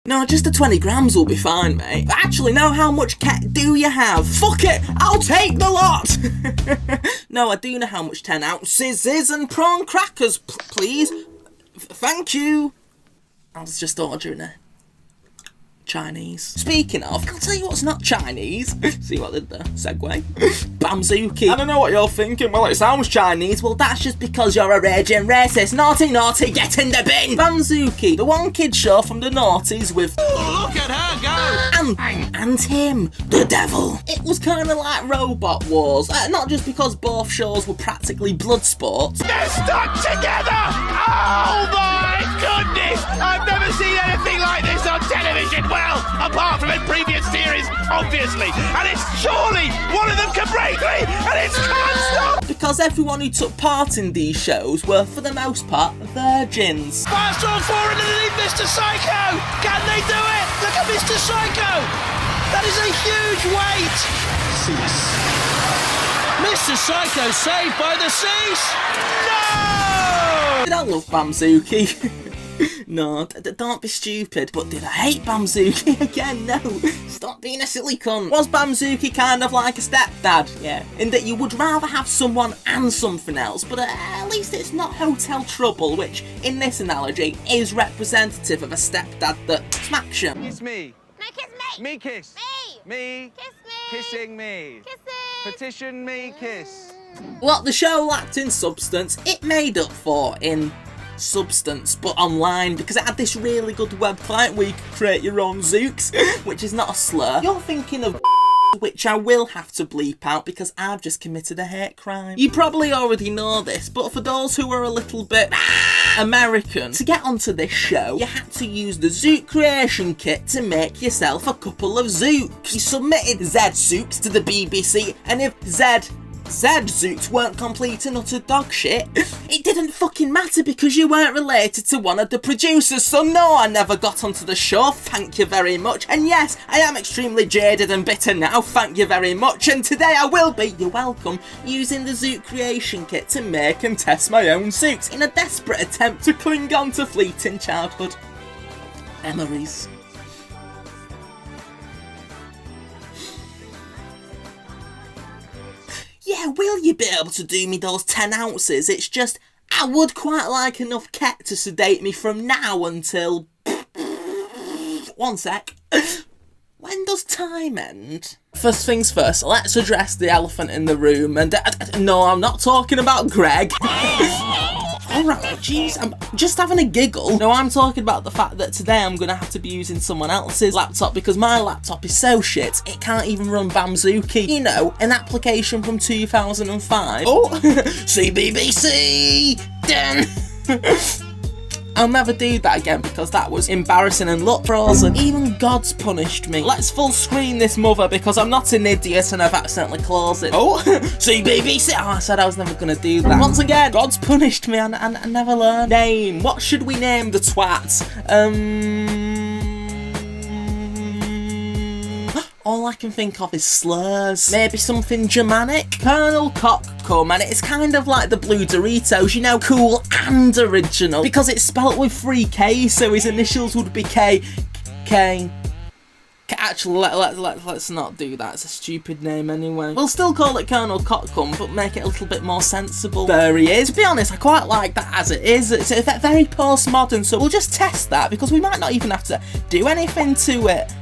No, just the 20 grams will be fine, mate. Actually, no, how much ket do you have? Fuck it, I'll take the lot! No, I do know how much 10 ounces is, and prawn crackers, please. Thank you. I was just ordering a Chinese. Speaking of, I'll tell you what's not Chinese. See what I did there? Segue. Bamzooki. I don't know what you're thinking. Well, it sounds Chinese. Well, that's just because you're a raging racist. Naughty, naughty, get in the bin. Bamzooki, the one kid show from the noughties with... Oh, look at her go! And him, the devil. It was kind of like Robot Wars. Not just because both shows were practically blood sports. They're stuck together! Oh my goodness! I've never seen anything like this on television. Well, apart from in previous series, obviously. And it's surely one of them can break me, and it's can't stop! Because everyone who took part in these shows were, for the most part, virgins. Firestorm 4 underneath Mr. Psycho! Can they do it? Look at Mr. Psycho! That is a huge weight! Cease. Mr. Psycho saved by the cease! No! Did I love Bamzooki? No, don't be stupid. But did I hate Bamzooki? Again, no. Stop being a silly cunt. Was Bamzooki kind of like a stepdad? Yeah. In that you would rather have someone and something else, but at least it's not Hotel Trouble, which, in this analogy, is representative of a stepdad that smacks you. Kiss me. No, kiss me. Me kiss. Me. Me. Kiss me. Kissing me. Kissing. Petition me kiss. What the show lacked in substance, it made up for in substance, but online, because it had this really good web client where you could create your own Zooks, which is not a slur. You're thinking of which I will have to bleep out because I've just committed a hate crime. You probably already know this, but for those who are a little bit American, to get onto this show, you had to use the Zook Creation Kit to make yourself a couple of Zooks. You submitted Z Zooks to the BBC, and if Z Zooks weren't complete and utter dog shit, it didn't fucking matter because you weren't related to one of the producers. So no, I never got onto the show, thank you very much. And yes, I am extremely jaded and bitter now, thank you very much. And today I will be, you're welcome, using the Zook Creation Kit to make and test my own Zooks in a desperate attempt to cling on to fleeting childhood memories. Yeah, will you be able to do me those 10 ounces? It's just, I would quite like enough ket to sedate me from now until... One sec. When does time end? First things first, let's address the elephant in the room, and no, I'm not talking about Greg. Alright, jeez, I'm just having a giggle. No, I'm talking about the fact that today I'm gonna have to be using someone else's laptop because my laptop is so shit, it can't even run Bamzooki. You know, an application from 2005. Oh, CBBC! Done! I'll never do that again because that was embarrassing and look frozen. Even God's punished me. Let's full screen this mother because I'm not an idiot and I've accidentally closed it. Oh, see BBC. Oh, I said I was never gonna do that. Once again, God's punished me and I never learned. Name. What should we name the twat? All I can think of is slurs. Maybe something Germanic? Colonel Cockcum, and it's kind of like the Blue Doritos, you know, cool and original. Because it's spelt with 3 K's, so his initials would be K. Actually, let's not do that. It's a stupid name anyway. We'll still call it Colonel Cockcum, but make it a little bit more sensible. There he is. To be honest, I quite like that as it is. It's very postmodern, so we'll just test that because we might not even have to do anything to it.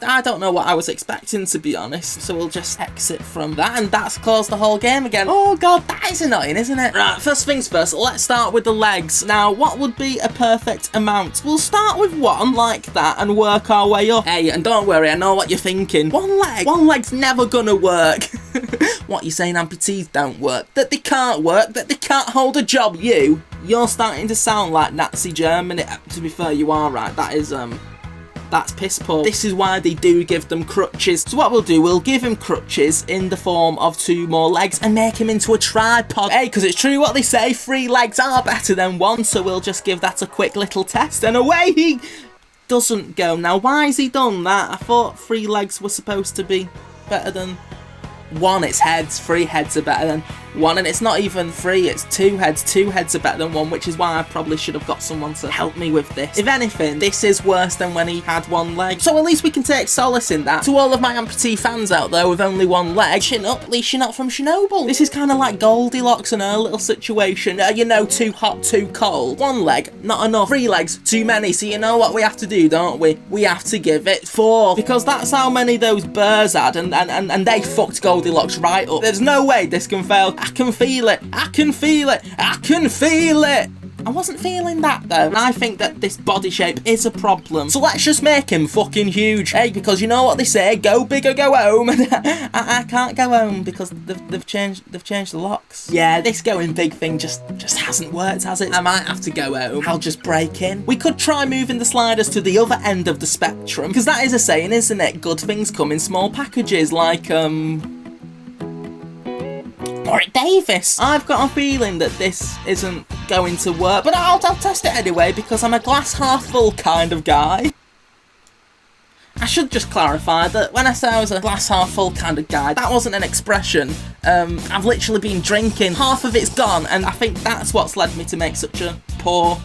I don't know what I was expecting, to be honest, so we'll just exit from that, and that's closed the whole game again. Oh god, that is annoying, isn't it? Right, first things first, let's start with the legs. Now, what would be a perfect amount? We'll start with one, like that, and work our way up. Hey, and don't worry, I know what you're thinking. One leg's never gonna work. What, you saying amputees don't work? That they can't work? That they can't hold a job? You're starting to sound like Nazi Germany. To be fair, you are right, that's piss poor. This is why they do give them crutches. So what we'll do, we'll give him crutches in the form of 2 more legs and make him into a tripod. Hey, because it's true what they say, 3 legs are better than 1, so we'll just give that a quick little test, and away he doesn't go. Now, why has he done that? I thought 3 legs were supposed to be better than 1. It's heads. 3 heads are better than one, and it's not even 3, it's 2 heads. 2 heads are better than 1, which is why I probably should have got someone to help me with this. If anything, this is worse than when he had 1 leg. So at least we can take solace in that. To all of my amputee fans out there with only 1 leg, chin up, at least you're not from Chernobyl. This is kind of like Goldilocks and her little situation. You know, too hot, too cold. 1 leg, not enough. 3 legs, too many. So you know what we have to do, don't we? We have to give it 4. Because that's how many those bears had, and they fucked Goldilocks right up. There's no way this can fail. I can feel it. I can feel it. I can feel it. I wasn't feeling that though, and I think that this body shape is a problem. So let's just make him fucking huge. Hey, because you know what they say, go big or go home. I can't go home because they've changed the locks. Yeah, this going big thing just hasn't worked, has it? I might have to go home. I'll just break in. We could try moving the sliders to the other end of the spectrum, because that is a saying, isn't it? Good things come in small packages, like Warwick Davis. I've got a feeling that this isn't going to work, but I'll test it anyway because I'm a glass half full kind of guy. I should just clarify that when I say I was a glass half full kind of guy, that wasn't an expression. I've literally been drinking, half of it's gone, and I think that's what's led me to make such a poor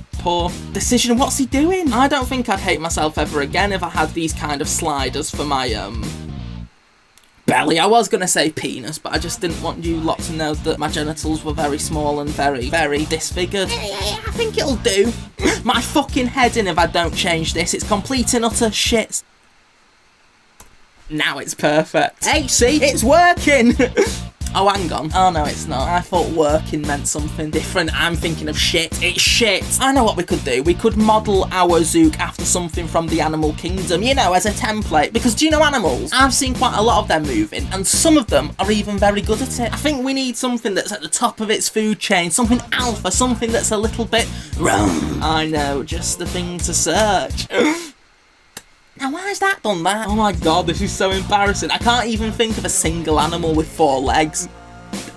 decision. What's he doing? I don't think I'd hate myself ever again if I had these kind of sliders for my belly. I was going to say penis, but I just didn't want you lot to know that my genitals were very small and very, very disfigured. I think it'll do. My fucking head in if I don't change this. It's complete and utter shit. Now it's perfect. Hey, see? It's working! Oh, hang on. Oh, no, it's not. I thought working meant something different. I'm thinking of shit. It's shit. I know what we could do. We could model our Zook after something from the animal kingdom, you know, as a template. Because do you know animals? I've seen quite a lot of them moving, and some of them are even very good at it. I think we need something that's at the top of its food chain, something alpha, something that's a little bit wrong. I know, just the thing to search. Now, why has that done that? Oh my god, this is so embarrassing. I can't even think of a single animal with 4 legs.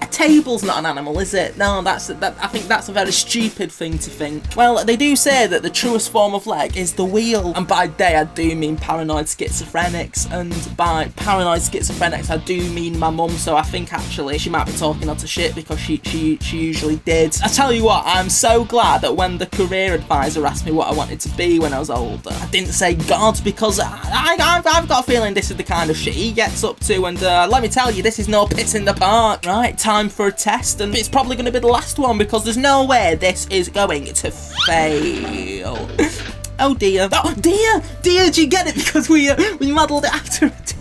A table's not an animal, is it? No, I think that's a very stupid thing to think. Well, they do say that the truest form of leg is the wheel. And by they, I do mean paranoid schizophrenics. And by paranoid schizophrenics, I do mean my mum. So I think actually she might be talking on to shit because she usually did. I tell you what, I'm so glad that when the career advisor asked me what I wanted to be when I was older, I didn't say God, because I've got a feeling this is the kind of shit he gets up to. And let me tell you, this is no piss in the park. Right, time for a test, and it's probably going to be the last one because there's no way this is going to fail. Oh dear. Oh dear! Did you get it? Because we modelled it after it.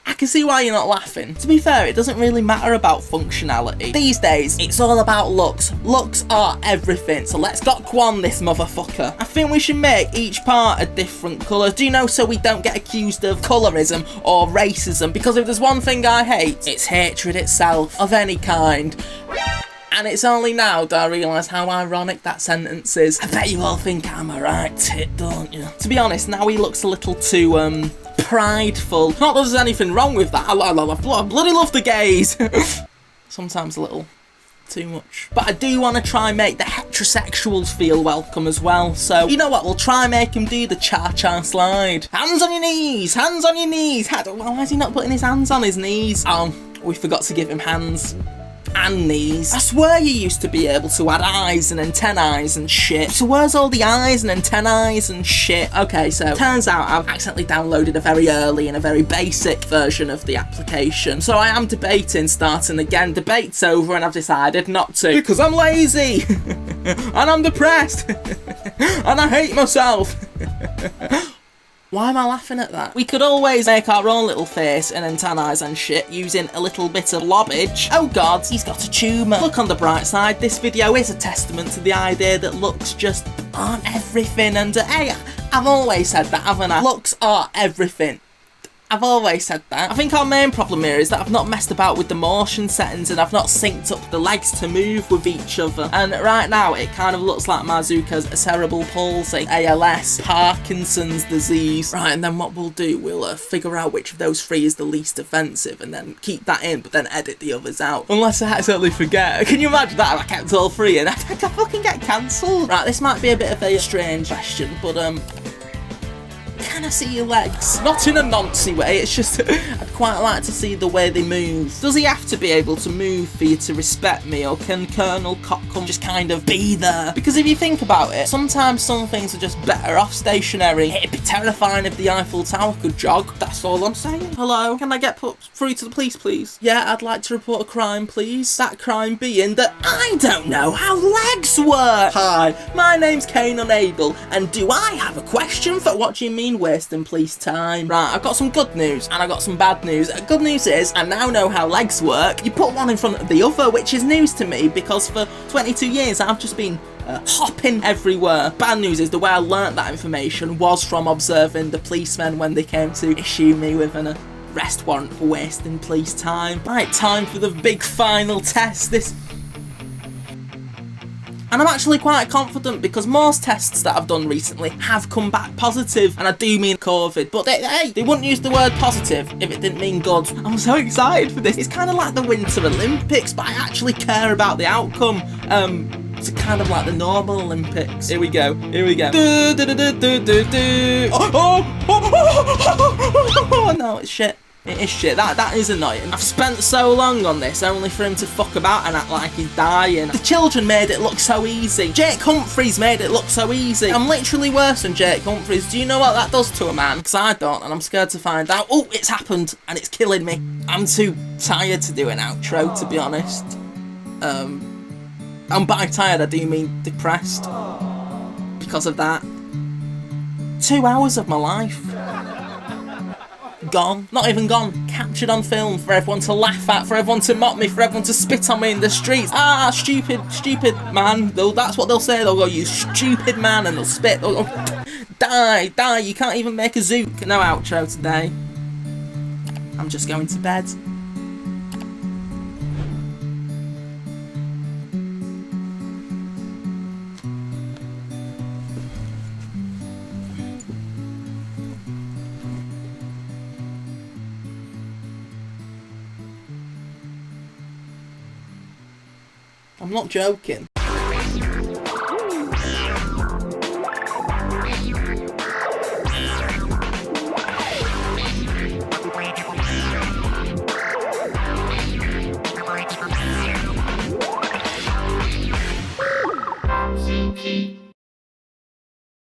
I can see why you're not laughing. To be fair, it doesn't really matter about functionality. These days, it's all about looks. Looks are everything, so let's got Quan this motherfucker. I think we should make each part a different colour, do you know, so we don't get accused of colorism or racism, because if there's one thing I hate, it's hatred itself, of any kind. And it's only now that I realise how ironic that sentence is. I bet you all think I'm a right tit, don't you? To be honest, now he looks a little too, prideful. Not that there's anything wrong with that. I bloody love the gays. Sometimes a little too much. But I do want to try and make the heterosexuals feel welcome as well. So, you know what? We'll try and make him do the cha-cha slide. Hands on your knees! Hands on your knees! Why is he not putting his hands on his knees? Oh, we forgot to give him hands and knees. I swear you used to be able to add eyes and antennae and shit. So where's all the eyes and antennae and shit? Okay, so turns out I've accidentally downloaded a very early and a very basic version of the application. So I am debating starting again. Debate's over and I've decided not to. Because I'm lazy! And I'm depressed! And I hate myself! Why am I laughing at that? We could always make our own little face and antennae and shit using a little bit of lobbage. Oh god, he's got a tumour. Look on the bright side, this video is a testament to the idea that looks just aren't everything. And hey, I've always said that, haven't I? Looks are everything. I've always said that. I think our main problem here is that I've not messed about with the motion settings and I've not synced up the legs to move with each other. And right now, it kind of looks like my Zook has a cerebral palsy, ALS, Parkinson's disease. Right, and then what we'll do, we'll figure out which of those 3 is the least offensive and then keep that in, but then edit the others out. Unless I accidentally forget. Can you imagine that if I kept all 3 and I think I fucking get cancelled? Right, this might be a bit of a strange question, but can I see your legs? Not in a noncy way, it's just I'd quite like to see the way they move. Does he have to be able to move for you to respect me, or can Colonel Cockcomb just kind of be there? Because if you think about it, sometimes some things are just better off stationary. It'd be terrifying if the Eiffel Tower could jog, that's all I'm saying. Hello, can I get put through to the police, please? Yeah, I'd like to report a crime, please. That crime being that I don't know how legs work. Hi, my name's Canon Abel, and do I have a question for what you mean wasting police time? Right, I've got some good news, and I've got some bad news. Good news is, I now know how legs work. You put one in front of the other, which is news to me, because for 22 years I've just been hopping everywhere. Bad news is the way I learnt that information was from observing the policemen when they came to issue me with an arrest warrant for wasting police time. Right, time for the big final test. And I'm actually quite confident because most tests that I've done recently have come back positive, and I do mean COVID, but they wouldn't use the word positive if it didn't mean good. I'm so excited for this. It's kind of like the Winter Olympics, but I actually care about the outcome. It's kind of like the normal Olympics. Here we go. Oh no, it's shit. It is shit. That is annoying. I've spent so long on this only for him to fuck about and act like he's dying. The children made it look so easy. Jake Humphries made it look so easy. I'm literally worse than Jake Humphries. Do you know what that does to a man? Because I don't, and I'm scared to find out. Oh, it's happened, and it's killing me. I'm too tired to do an outro, to be honest. And by tired, I do mean depressed. Because of that. 2 hours of my life. Gone. Not even gone. Captured on film for everyone to laugh at, for everyone to mock me, for everyone to spit on me in the streets. Ah, stupid man. That's what they'll say. They'll go, you stupid man, and they'll spit. They'll go, die. You can't even make a Zook. No outro today. I'm just going to bed. I'm not joking.